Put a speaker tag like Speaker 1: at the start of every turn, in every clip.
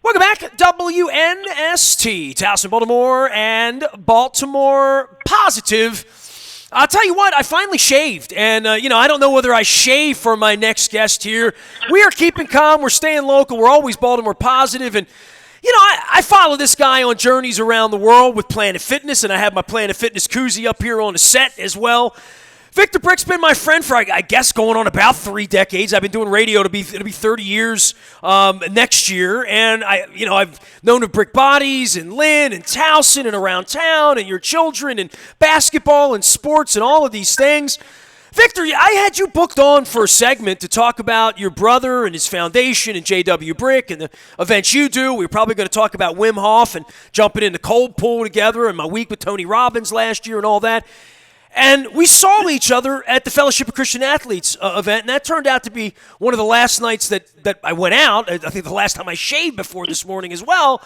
Speaker 1: Welcome back, WNST, Towson, Baltimore, and Baltimore Positive. I'll tell you what, I finally shaved, and, I don't know whether I shave for my next guest here. We are keeping calm, we're staying local, we're always Baltimore Positive, and, I follow this guy on journeys around the world with Planet Fitness, and I have my Planet Fitness koozie up here on the set as well. Victor Brick's been my friend for, I guess, going on about 3 decades. I've been doing radio it'll be 30 years next year, and I've known of Brick Bodies and Lynn and Towson and around town and your children and basketball and sports and all of these things. Victor, I had you booked on for a segment to talk about your brother and his foundation and JW Brick and the events you do. We were probably going to talk about Wim Hof and jumping in the cold pool together and my week with Tony Robbins last year and all that. And we saw each other at the Fellowship of Christian Athletes event, and that turned out to be one of the last nights that I went out. I think the last time I shaved before this morning as well.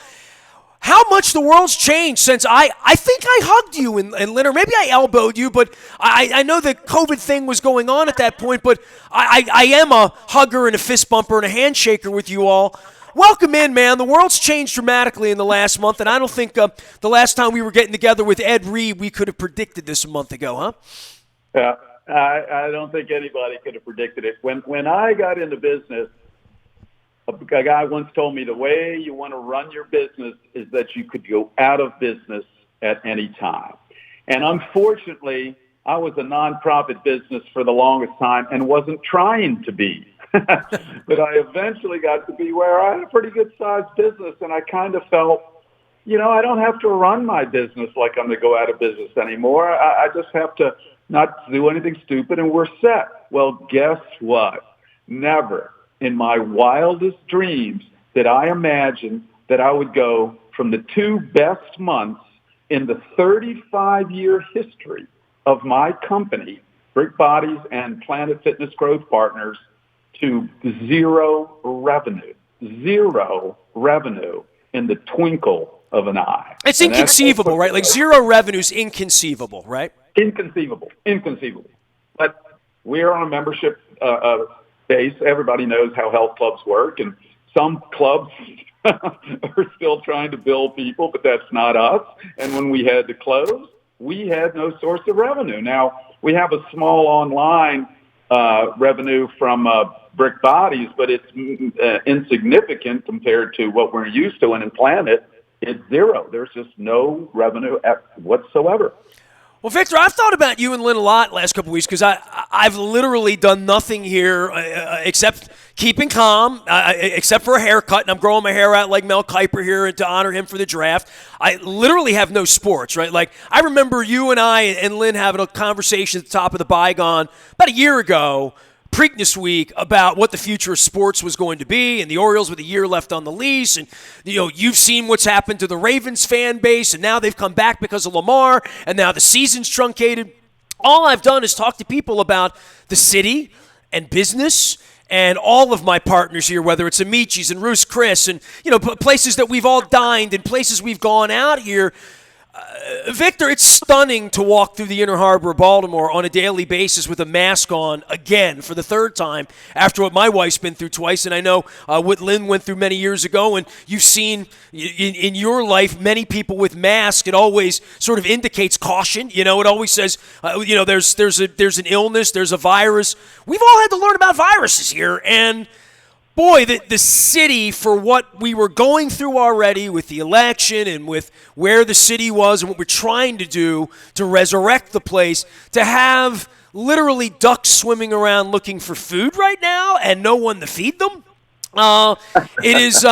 Speaker 1: How much the world's changed since I think I hugged you and Lynn, or maybe I elbowed you, but I know the COVID thing was going on at that point, but I am a hugger and a fist bumper and a handshaker with you all. Welcome in, man. The world's changed dramatically in the last month, and I don't think the last time we were getting together with Ed Reed, we could have predicted this a month ago, huh?
Speaker 2: Yeah, I don't think anybody could have predicted it. When I got into business, a guy once told me the way you want to run your business is that you could go out of business at any time. And unfortunately, I was a nonprofit business for the longest time and wasn't trying to be. But I eventually got to be where I had a pretty good-sized business, and I kind of felt, I don't have to run my business like I'm going to go out of business anymore. I just have to not do anything stupid, and we're set. Well, guess what? Never in my wildest dreams did I imagine that I would go from the 2 best months in the 35-year history of my company, Brick Bodies and Planet Fitness Growth Partners, to zero revenue in the twinkle of an eye.
Speaker 1: It's inconceivable, right? Like zero revenue is inconceivable, right?
Speaker 2: Inconceivable. But we are on a membership base. Everybody knows how health clubs work, and some clubs are still trying to bill people, but that's not us. And when we had to close, we had no source of revenue. Now, we have a small online revenue from Brick Bodies, but it's insignificant compared to what we're used to. And in Planet, it's zero. There's just no revenue whatsoever.
Speaker 1: Well, Victor, I've thought about you and Lynn a lot last couple of weeks because I've literally done nothing here except keeping calm, except for a haircut, and I'm growing my hair out like Mel Kiper here to honor him for the draft. I literally have no sports, right? Like, I remember you and I and Lynn having a conversation at the top of the bygone about a year ago, Preakness week, about what the future of sports was going to be, and the Orioles with a year left on the lease, and you've seen what's happened to the Ravens fan base, and now they've come back because of Lamar, and now the season's truncated. All I've done is talk to people about the city and business and all of my partners here, whether it's Amici's and Ruth's Chris, and places that we've all dined and places we've gone out here. Victor, it's stunning to walk through the inner harbor of Baltimore on a daily basis with a mask on again for the 3rd time after what my wife's been through twice, and I know what Lynn went through many years ago, and you've seen in your life many people with masks. It always sort of indicates caution. It always says, there's an illness, there's a virus. We've all had to learn about viruses here, and boy, the city, for what we were going through already with the election and with where the city was and what we're trying to do to resurrect the place, to have literally ducks swimming around looking for food right now and no one to feed them, it's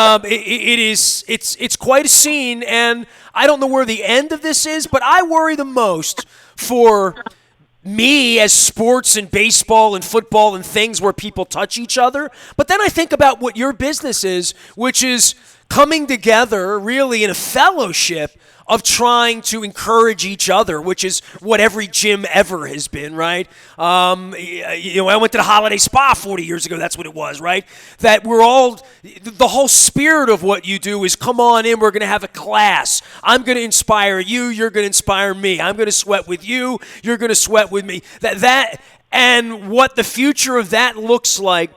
Speaker 1: quite a scene, and I don't know where the end of this is, but I worry the most for me as sports and baseball and football and things where people touch each other. But then I think about what your business is, which is coming together really in a fellowship of trying to encourage each other, which is what every gym ever has been, right? I went to the Holiday Spa 40 years ago. That's what it was, right? That we're all, the whole spirit of what you do is come on in, we're going to have a class. I'm going to inspire you, you're going to inspire me. I'm going to sweat with you, you're going to sweat with me. That and what the future of that looks like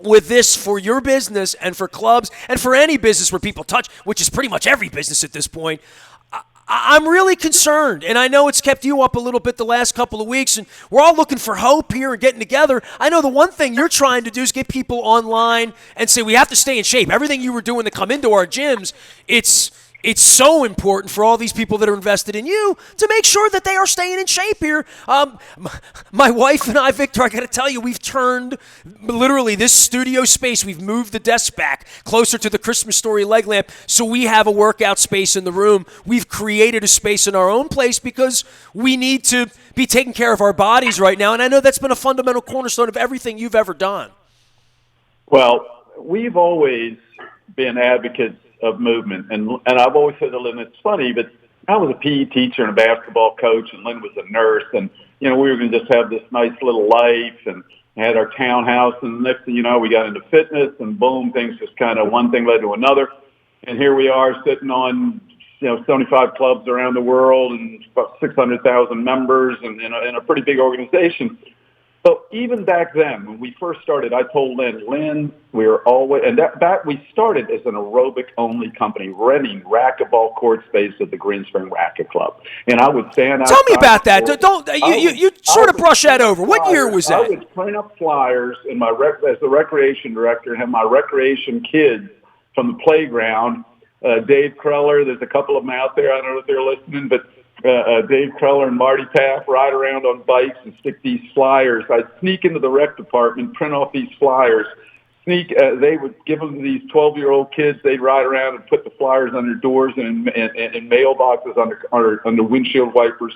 Speaker 1: with this for your business and for clubs and for any business where people touch, which is pretty much every business at this point, I'm really concerned, and I know it's kept you up a little bit the last couple of weeks, and we're all looking for hope here and getting together. I know the one thing you're trying to do is get people online and say we have to stay in shape. Everything you were doing to come into our gyms, it's so important for all these people that are invested in you to make sure that they are staying in shape here. My wife and I, Victor, I got to tell you, we've turned literally this studio space. We've moved the desk back closer to the Christmas Story leg lamp so we have a workout space in the room. We've created a space in our own place because we need to be taking care of our bodies right now. And I know that's been a fundamental cornerstone of everything you've ever done.
Speaker 2: Well, we've always been advocates of movement, and I've always said to Lynn, it's funny, but I was a PE teacher and a basketball coach, and Lynn was a nurse, and we were going to just have this nice little life, and had our townhouse, and next thing you know, we got into fitness, and boom, things just kind of one thing led to another, and here we are sitting on 75 clubs around the world and about 600,000 members, and in a pretty big organization. So even back then, when we first started, I told Lynn, we were always, and that we started as an aerobic-only company, renting racquetball court space at the Green Spring Racquet Club. And I would stand outside.
Speaker 1: Tell me about that. You sort of brush that over. What year was that?
Speaker 2: I would print up flyers in as the recreation director and have my recreation kids from the playground. Dave Kreller, there's a couple of them out there. I don't know if they're listening, but Dave Kreller and Marty Taff ride around on bikes and stick these flyers. I'd sneak into the rec department, print off these flyers. They would give them to these 12-year-old kids. They'd ride around and put the flyers under doors and in mailboxes under windshield wipers.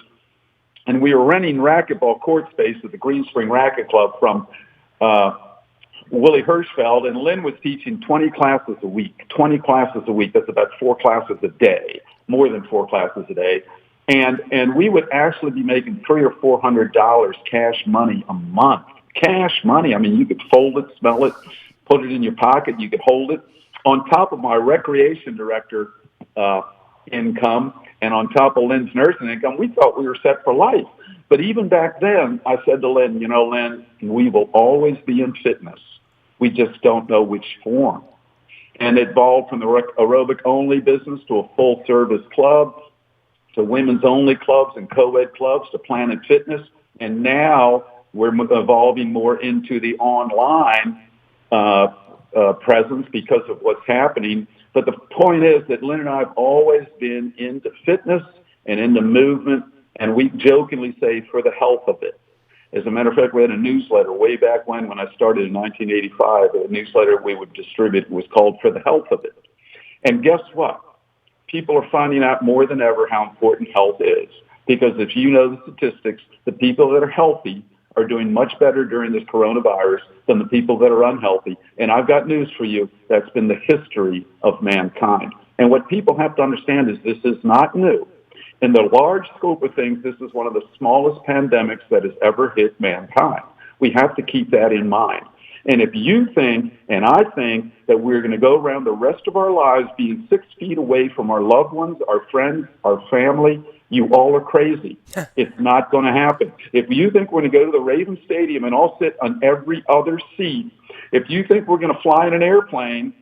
Speaker 2: And we were renting racquetball court space at the Green Spring Racquet Club from Willie Hirschfeld, and Lynn was teaching 20 classes a week. 20 classes a week. That's about 4 classes a day, more than 4 classes a day. And we would actually be making $300 or $400 cash money a month. Cash money. I mean, you could fold it, smell it, put it in your pocket. You could hold it. On top of my recreation director income and on top of Lynn's nursing income, we thought we were set for life. But even back then, I said to Lynn, Lynn, we will always be in fitness. We just don't know which form. And it evolved from the aerobic-only business to a full-service club, to women's-only clubs and co-ed clubs, to Planet Fitness. And now we're evolving more into the online presence because of what's happening. But the point is that Lynn and I have always been into fitness and into movement, and we jokingly say for the health of it. As a matter of fact, we had a newsletter way back when I started in 1985, a newsletter we would distribute was called For the Health of It. And guess what? People are finding out more than ever how important health is. Because if you know the statistics, the people that are healthy are doing much better during this coronavirus than the people that are unhealthy. And I've got news for you. That's been the history of mankind. And what people have to understand is this is not new. In the large scope of things, this is one of the smallest pandemics that has ever hit mankind. We have to keep that in mind. And if you think, and I think, that we're going to go around the rest of our lives being 6 feet away from our loved ones, our friends, our family, you all are crazy. It's not going to happen. If you think we're going to go to the Raven Stadium and all sit on every other seat, if you think we're going to fly in an airplane,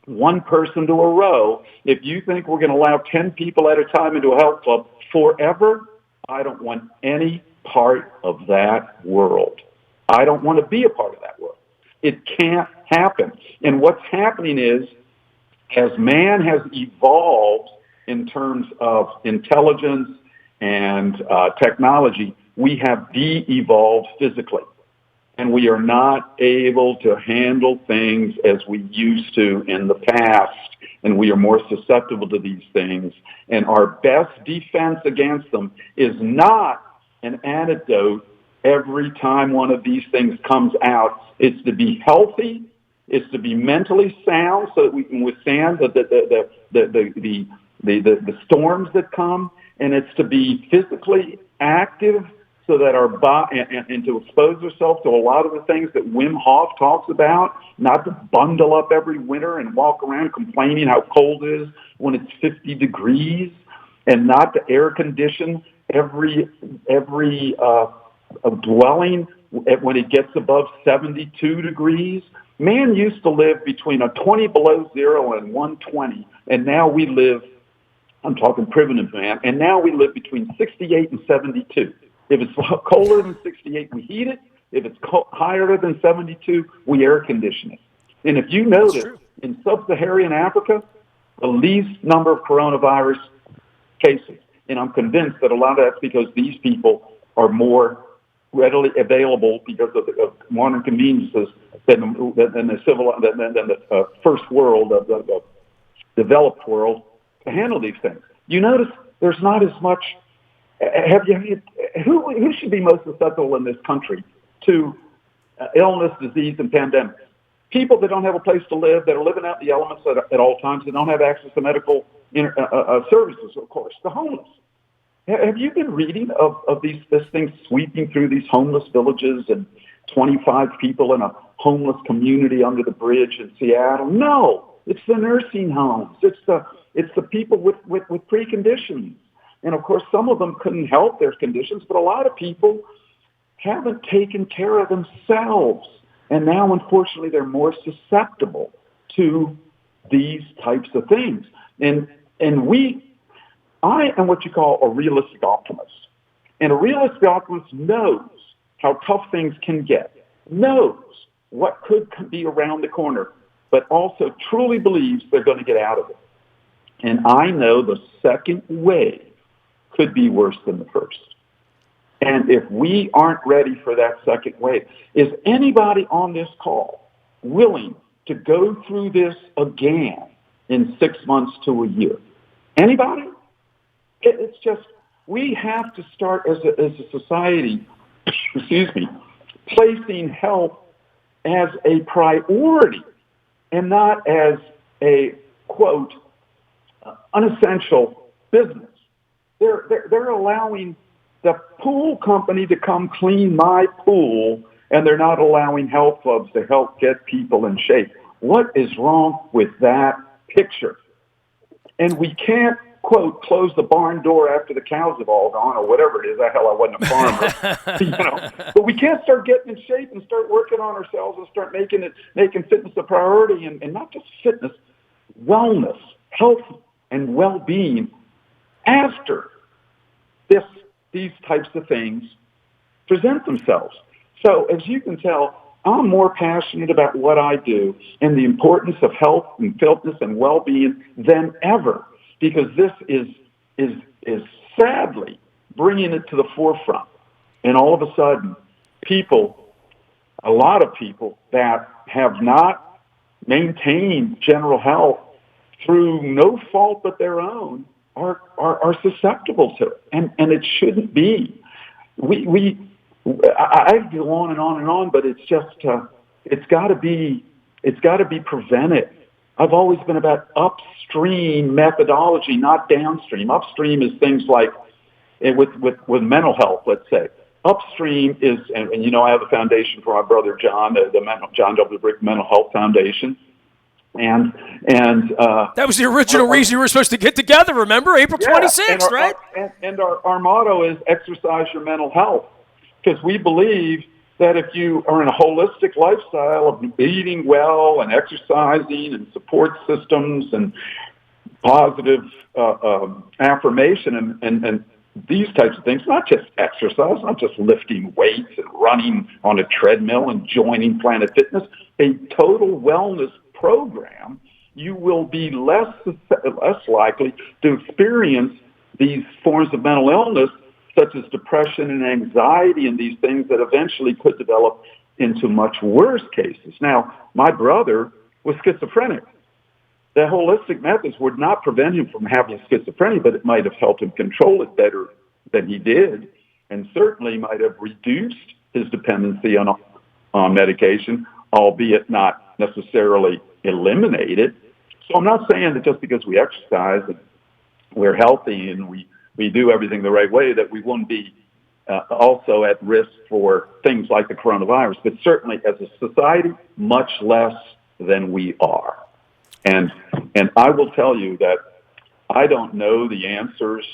Speaker 2: one person to a row, if you think we're going to allow 10 people at a time into a health club forever, I don't want any part of that world. I don't want to be a part of that world. It can't happen. And what's happening is, as man has evolved in terms of intelligence and technology, we have de-evolved physically. And we are not able to handle things as we used to in the past. And we are more susceptible to these things. And our best defense against them is not an antidote every time one of these things comes out. It's to be healthy. It's to be mentally sound so that we can withstand the storms that come. And it's to be physically active so that our body, and to expose ourselves to a lot of the things that Wim Hof talks about, not to bundle up every winter and walk around complaining how cold it is when it's 50 degrees, and not to air condition every dwelling when it gets above 72 degrees. Man used to live between a 20 below zero and 120, and now we live, I'm talking primitive man, and now we live between 68 and 72. If it's colder than 68, we heat it. If it's higher than 72, we air condition it. And if you notice, in sub-Saharan Africa, the least number of coronavirus cases. And I'm convinced that a lot of that's because these people are more readily available because of the modern conveniences than the first world, of the developed world, to handle these things. You notice there's not as much. Who should be most susceptible in this country to illness, disease, and pandemics? People that don't have a place to live, that are living out in the elements at all times, that don't have access to medical services, of course. The homeless. Have you been reading of this thing sweeping through these homeless villages and 25 people in a homeless community under the bridge in Seattle? No, it's the nursing homes. It's the people with preconditions. And of course, some of them couldn't help their conditions, but a lot of people haven't taken care of themselves. And now, unfortunately, they're more susceptible to these types of things. I am what you call a realistic optimist. And a realistic optimist knows how tough things can get, knows what could be around the corner, but also truly believes they're going to get out of it. And I know the second wave could be worse than the first. And if we aren't ready for that second wave, is anybody on this call willing to go through this again in 6 months to a year? Anybody? It's just, we have to start as a society, placing health as a priority and not as a, quote, unessential business. They're allowing the pool company to come clean my pool, and they're not allowing health clubs to help get people in shape. What is wrong with that picture? And we can't, quote, close the barn door after the cows have all gone, or whatever it is. Hell, I wasn't a farmer. But we can't start getting in shape and start working on ourselves and start making fitness a priority, and not just fitness, wellness, health, and well-being after these types of things present themselves. So as you can tell, I'm more passionate about what I do and the importance of health and fitness and well-being than ever, because this is sadly bringing it to the forefront. And all of a sudden, a lot of people that have not maintained general health through no fault but their own are susceptible to it, and it shouldn't be. I go on and on and on, but it's just it's got to be prevented. I've always been about upstream methodology, not downstream. Upstream is things like with mental health, let's say. Upstream is, and I have a foundation for my brother John, the John W. Brick Mental Health Foundation. And
Speaker 1: that was the original reason you were supposed to get together, remember? April 26th, right?
Speaker 2: Our motto is exercise your mental health, because we believe that if you are in a holistic lifestyle of eating well and exercising and support systems and positive affirmation and these types of things, not just exercise, not just lifting weights and running on a treadmill and joining Planet Fitness, a total wellness program, you will be less likely to experience these forms of mental illness, such as depression and anxiety and these things that eventually could develop into much worse cases. Now, my brother was schizophrenic. The holistic methods would not prevent him from having schizophrenia, but it might have helped him control it better than he did, and certainly might have reduced his dependency on medication, albeit not necessarily eliminate it. So I'm not saying that just because we exercise and we're healthy and we do everything the right way that we won't be also at risk for things like the coronavirus, but certainly as a society, much less than we are. And I will tell you that I don't know the answers,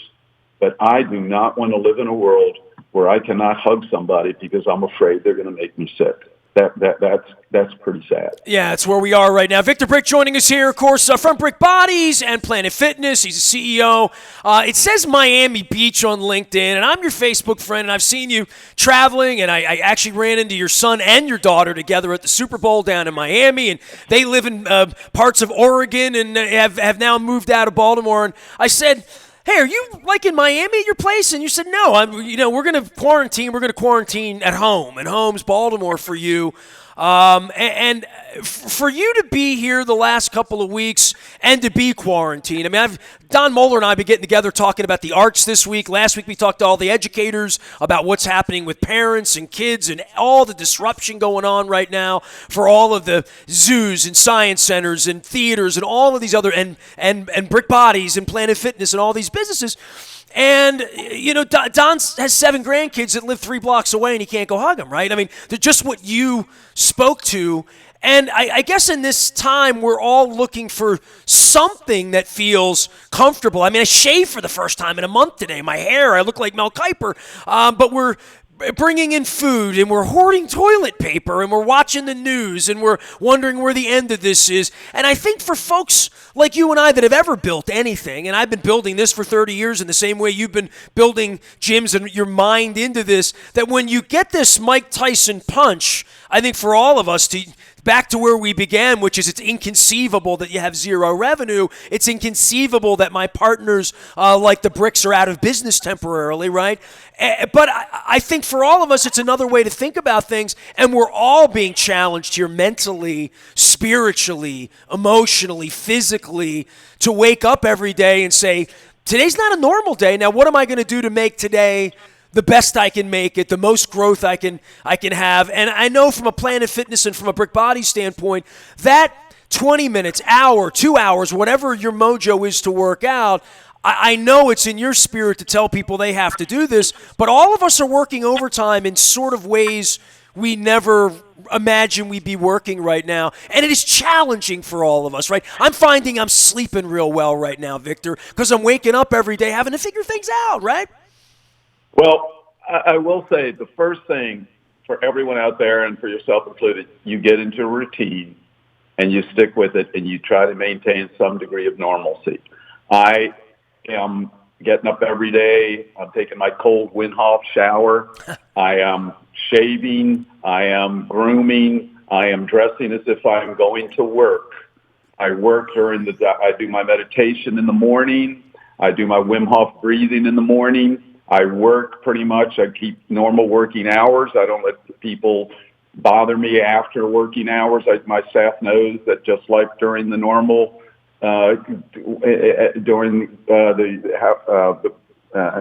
Speaker 2: but I do not want to live in a world where I cannot hug somebody because I'm afraid they're going to make me sick. that's pretty sad.
Speaker 1: Yeah, it's where we are right now. Victor Brick joining us here, of course, from Brick Bodies and Planet Fitness. He's a CEO. It says Miami Beach on LinkedIn, and I'm your Facebook friend, and I've seen you traveling, and I actually ran into your son and your daughter together at the Super Bowl down in Miami, and they live in parts of Oregon and have now moved out of Baltimore. And I said, hey, are you like in Miami at your place? And you said, no, we're going to quarantine. We're going to quarantine at home, and home's Baltimore for you. And for you to be here the last couple of weeks and to be quarantined, I mean, Don Moeller and I have been getting together talking about the arts this week. Last week we talked to all the educators about what's happening with parents and kids and all the disruption going on right now for all of the zoos and science centers and theaters and all of these other and Brick Bodies and Planet Fitness and all these businesses. And, Don has 7 grandkids that live 3 blocks away, and he can't go hug them, right? I mean, they're just what you spoke to. And I guess in this time, we're all looking for something that feels comfortable. I mean, I shaved for the first time in a month today. My hair, I look like Mel Kiper. But we're bringing in food, and we're hoarding toilet paper, and we're watching the news, and we're wondering where the end of this is. And I think for folks like you and I that have ever built anything, and I've been building this for 30 years in the same way you've been building gyms and your mind into this, that when you get this Mike Tyson punch, I think for all of us to back to where we began, which is it's inconceivable that you have zero revenue. It's inconceivable that my partners like the Bricks are out of business temporarily, right? But I think for all of us, it's another way to think about things, and we're all being challenged here mentally, spiritually, emotionally, physically, to wake up every day and say, today's not a normal day. Now, what am I going to do to make today the best I can make it, the most growth I can have? And I know from a Planet Fitness and from a Brick Body standpoint, that 20 minutes, hour, 2 hours, whatever your mojo is to work out, I know it's in your spirit to tell people they have to do this, but all of us are working overtime in sort of ways we never imagine we'd be working right now. And it is challenging for all of us, right? I'm finding I'm sleeping real well right now, Victor, because I'm waking up every day having to figure things out, right?
Speaker 2: Well, I will say the first thing for everyone out there and for yourself included, you get into a routine and you stick with it and you try to maintain some degree of normalcy. I am getting up every day. I'm taking my cold Wim Hof shower. I am shaving. I am grooming. I am dressing as if I'm going to work. I work I do my meditation in the morning. I do my Wim Hof breathing in the morning. I work pretty much. I keep normal working hours. I don't let people bother me after working hours. My staff knows that just like during the normal,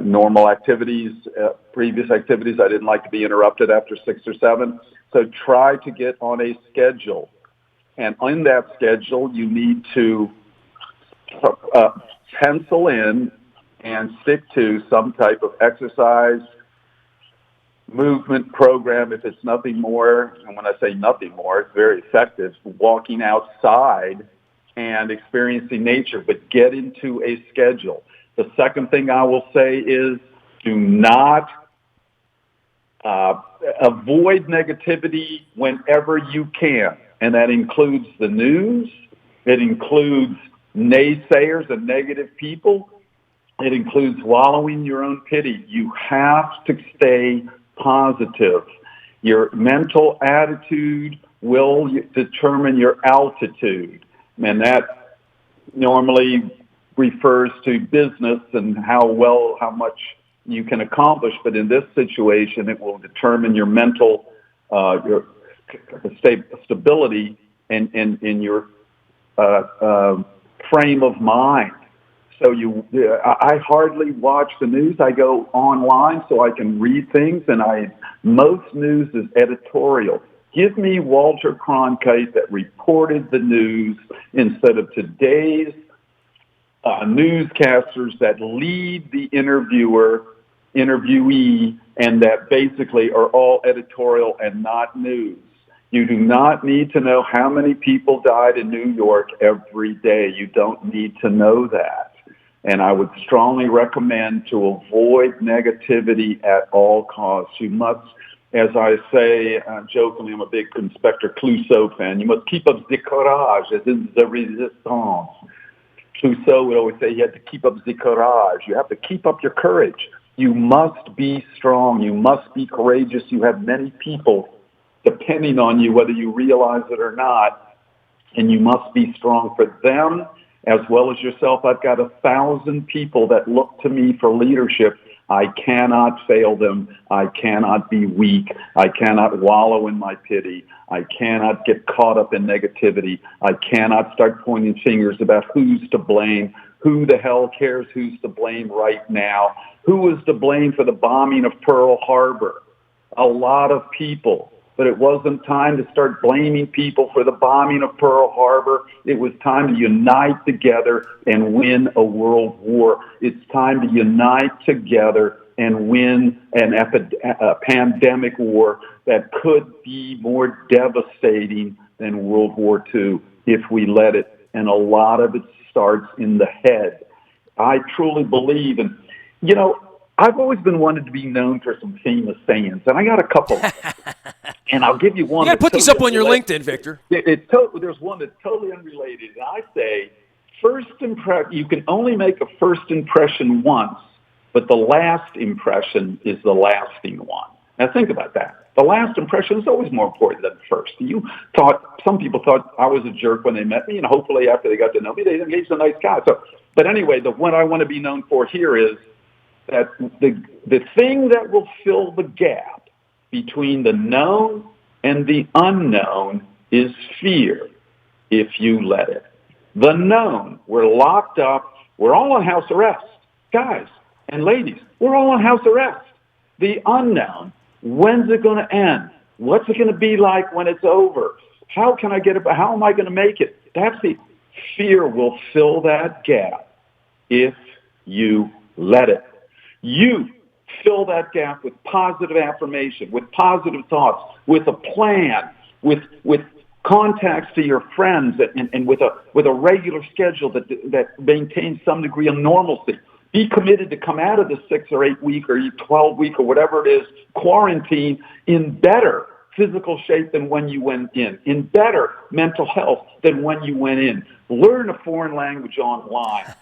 Speaker 2: normal activities, previous activities, I didn't like to be interrupted after 6 or 7. So try to get on a schedule. And in that schedule, you need to pencil in and stick to some type of exercise, movement program, if it's nothing more. And when I say nothing more, it's very effective, walking outside and experiencing nature, but get into a schedule. The second thing I will say is do not avoid negativity whenever you can. And that includes the news. It includes naysayers and negative people. It includes wallowing your own pity. You have to stay positive. Your mental attitude will determine your altitude. And that normally refers to business and how much you can accomplish. But in this situation, it will determine your mental, your stability in your frame of mind. So I hardly watch the news. I go online so I can read things, and most news is editorial. Give me Walter Cronkite that reported the news instead of today's newscasters that lead the interviewee, and that basically are all editorial and not news. You do not need to know how many people died in New York every day. You don't need to know that. And I would strongly recommend to avoid negativity at all costs. You must as I say jokingly, I'm a big Inspector Clouseau fan. You must keep up the courage, as in the resistance. Clouseau would always say you had to keep up the courage. You have to keep up your courage. You must be strong. You must be courageous. You have many people depending on you, whether you realize it or not, and you must be strong for them as well as yourself. I've got 1,000 people that look to me for leadership. I cannot fail them. I cannot be weak. I cannot wallow in my pity. I cannot get caught up in negativity. I cannot start pointing fingers about who's to blame. Who the hell cares who's to blame right now? Who is to blame for the bombing of Pearl Harbor? A lot of people. But it wasn't time to start blaming people for the bombing of Pearl Harbor. It was time to unite together and win a world war. It's time to unite together and win a pandemic war that could be more devastating than World War II if we let it. And a lot of it starts in the head. I truly believe, and I've always been wanted to be known for some famous sayings, and I got a couple. And I'll give you one.
Speaker 1: You got to put these up on your LinkedIn, Victor.
Speaker 2: There's one that's totally unrelated. And I say, you can only make a first impression once, but the last impression is the lasting one. Now think about that. The last impression is always more important than the first. Some people thought I was a jerk when they met me, and hopefully after they got to know me, they think he's a nice guy. But anyway, the one I want to be known for here is that the thing that will fill the gap between the known and the unknown is fear, if you let it. The known, we're locked up, we're all on house arrest. Guys and ladies, we're all on house arrest. The unknown, when's it going to end? What's it going to be like when it's over? How am I going to make it? That's the fear will fill that gap if you let it. You fill that gap with positive affirmation, with positive thoughts, with a plan, with contacts to your friends, and with a regular schedule that maintains some degree of normalcy. Be committed to come out of the 6 or 8 week or 12 week or whatever it is quarantine in better physical shape than when you went in better mental health than when you went in. Learn a foreign language online.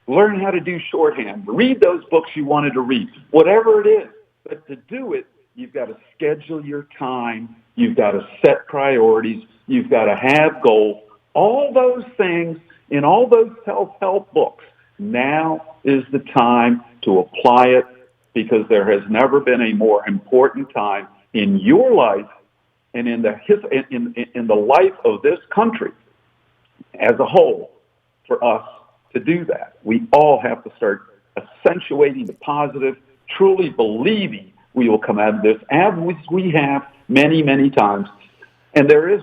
Speaker 2: Learn how to do shorthand. Read those books you wanted to read. Whatever it is. But to do it, you've got to schedule your time. You've got to set priorities. You've got to have goals. All those things in all those self-help books. Now is the time to apply it, because there has never been a more important time in your life and in the life of this country as a whole for us to do that. We all have to start accentuating the positive, truly believing we will come out of this, as we have many, many times. And there is,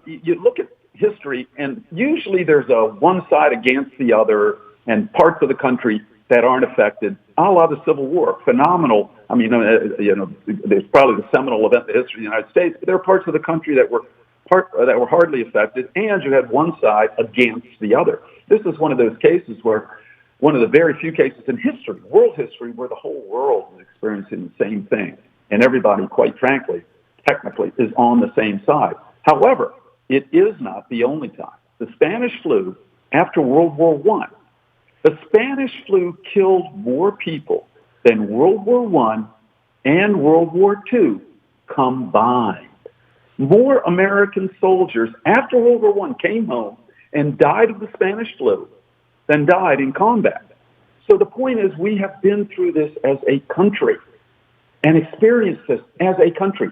Speaker 2: you look at history, and usually there's a one side against the other, and parts of the country that aren't affected. A la the Civil War, phenomenal. I mean, there's probably the seminal event in the history of the United States, but there are parts of the country that were hardly affected, and you had one side against the other. This is one of those cases one of the very few cases in history, world history, where the whole world is experiencing the same thing. And everybody, quite frankly, technically, is on the same side. However, it is not the only time. The Spanish flu, after World War I, the Spanish flu killed more people than World War I and World War II combined. More American soldiers after World War I came home and died of the Spanish flu than died in combat. So the point is, we have been through this as a country and experienced this as a country.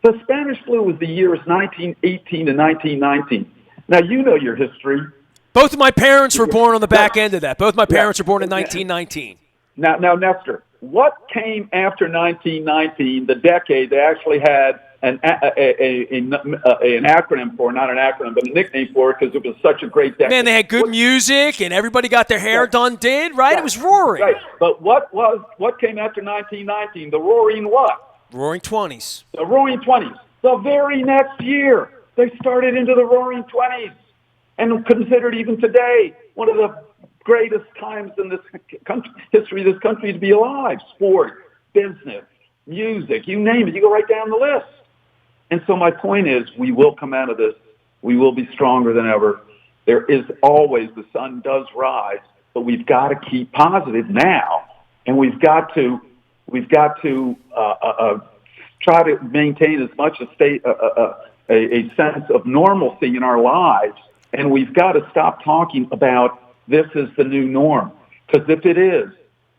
Speaker 2: The Spanish flu was the years 1918 to 1919. Now, you know your history.
Speaker 1: Both of my parents were born on the back end of that. Both my parents were born in 1919.
Speaker 2: Now, Nestor, what came after 1919, the decade they actually had an acronym for, not an acronym, but a nickname for it, because it was such a great decade.
Speaker 1: Man, they had good music, and everybody got their hair done, right? It was roaring.
Speaker 2: Right, but what came after 1919? The roaring what?
Speaker 1: Roaring 20s.
Speaker 2: The roaring 20s. The very next year, they started into the roaring 20s, and considered even today one of the greatest times in this history of this country to be alive. Sport, business, music, you name it. You go right down the list. And so my point is, we will come out of this. We will be stronger than ever. There is always, the sun does rise, but we've got to keep positive now, and we've got to try to maintain as much a sense of normalcy in our lives, and we've got to stop talking about this is the new norm. Because if it is,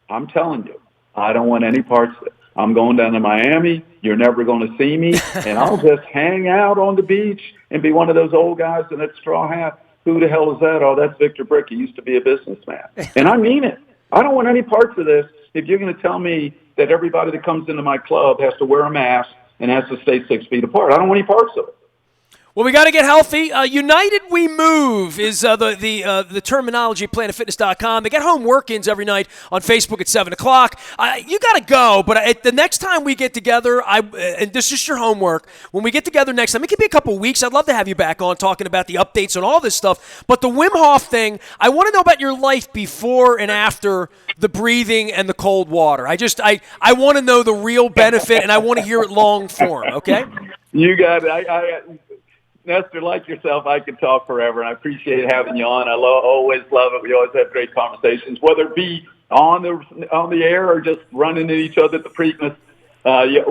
Speaker 2: I'm telling you, I don't want any parts of it. I'm going down to Miami. You're never going to see me, and I'll just hang out on the beach and be one of those old guys in that straw hat. Who the hell is that? Oh, that's Victor Brick. He used to be a businessman. And I mean it. I don't want any parts of this. If you're going to tell me that everybody that comes into my club has to wear a mask and has to stay 6 feet apart, I don't want any parts of it.
Speaker 1: Well, we got to get healthy. United We Move is the terminology at PlanetFitness.com. They get home work-ins every night on Facebook at 7 o'clock. You got to go, but the next time we get together, and this is your homework, when we get together next time, it could be a couple weeks. I'd love to have you back on talking about the updates on all this stuff. But the Wim Hof thing, I want to know about your life before and after the breathing and the cold water. I want to know the real benefit, and I want to hear it long form, okay?
Speaker 2: You got it. Nestor, like yourself, I could talk forever, and I appreciate having you on. I always love it. We always have great conversations, whether it be on the air or just running into each other at the Preakness.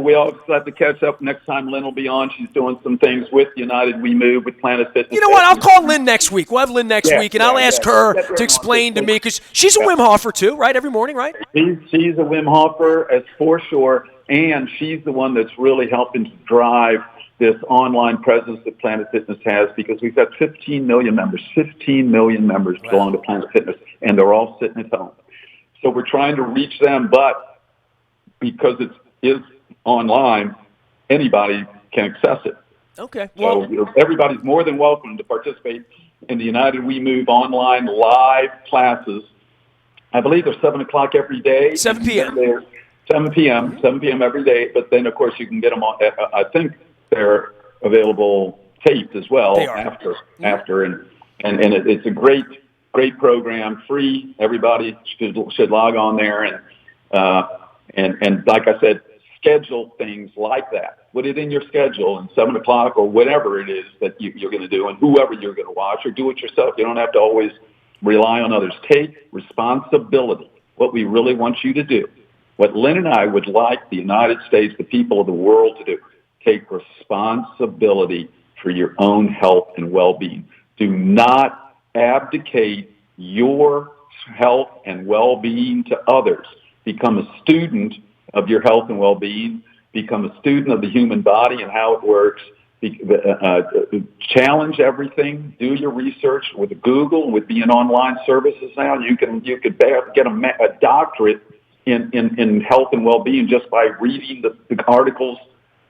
Speaker 2: We always have to catch up next time Lynn will be on. She's doing some things with United We Move, with Planet Fitness.
Speaker 1: You know what? I'll call Lynn next week. We'll have Lynn next week, and I'll ask her to explain to me, because she's a Wim Hofer too, right? Every morning, right?
Speaker 2: She's a Wim Hofer, as for sure, and she's the one that's really helping to drive this online presence that Planet Fitness has, because we've got 15 million members. 15 million members belong to Planet Fitness, and they're all sitting at home. So we're trying to reach them, but because it is online, anybody can access it.
Speaker 1: Okay. Well,
Speaker 2: so everybody's more than welcome to participate in the United We Move online live classes. I believe they're 7 o'clock every day.
Speaker 1: 7 p.m.
Speaker 2: 7 p.m. every day, but then, of course, you can get them on, I think, they're available taped as well after, and it's a great program, free. Everybody should log on there and like I said, schedule things like that. Put it in your schedule, and 7 o'clock or whatever it is that you're going to do, and whoever you're going to watch, or do it yourself. You don't have to always rely on others. Take responsibility. What we really want you to do, what Lynn and I would like the United States, the people of the world to do. Take responsibility for your own health and well-being. Do not abdicate your health and well-being to others. Become a student of your health and well-being. Become a student of the human body and how it works. Challenge everything. Do your research with Google, with being online services now. You could get a doctorate in health and well-being just by reading the articles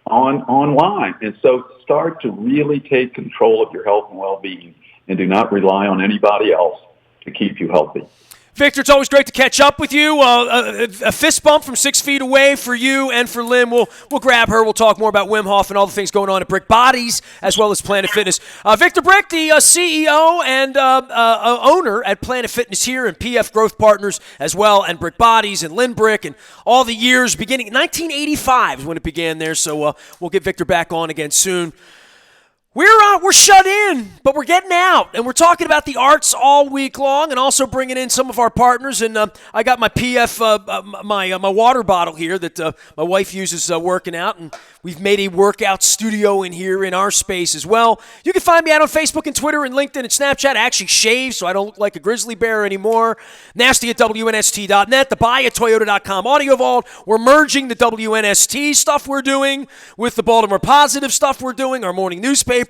Speaker 2: online. And so start to really take control of your health and well-being, and do not rely on anybody else to keep you healthy.
Speaker 1: Victor, it's always great to catch up with you. A fist bump from 6 feet away for you and for Lynn. We'll grab her. We'll talk more about Wim Hof and all the things going on at Brick Bodies as well as Planet Fitness. Victor Brick, the CEO and owner at Planet Fitness here, and PF Growth Partners as well, and Brick Bodies and Lynn Brick, and all the years beginning. 1985 is when it began there, so we'll get Victor back on again soon. We're shut in, but we're getting out, and we're talking about the arts all week long, and also bringing in some of our partners. And I got my PF, my water bottle here that my wife uses working out, and we've made a workout studio in here in our space as well. You can find me out on Facebook and Twitter and LinkedIn and Snapchat. I actually shave, so I don't look like a grizzly bear anymore. Nasty at WNST.net, the buy at Toyota.com Audio Vault. We're merging the WNST stuff we're doing with the Baltimore Positive stuff we're doing, our morning newspaper.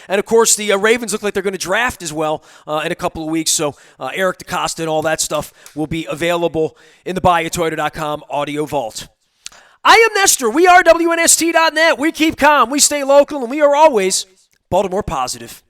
Speaker 1: And, of course, the Ravens look like they're going to draft as well in a couple of weeks. So Eric DeCosta and all that stuff will be available in the BuyAToyota.com Audio Vault. I am Nestor. We are WNST.net. We keep calm. We stay local. And we are always Baltimore Positive.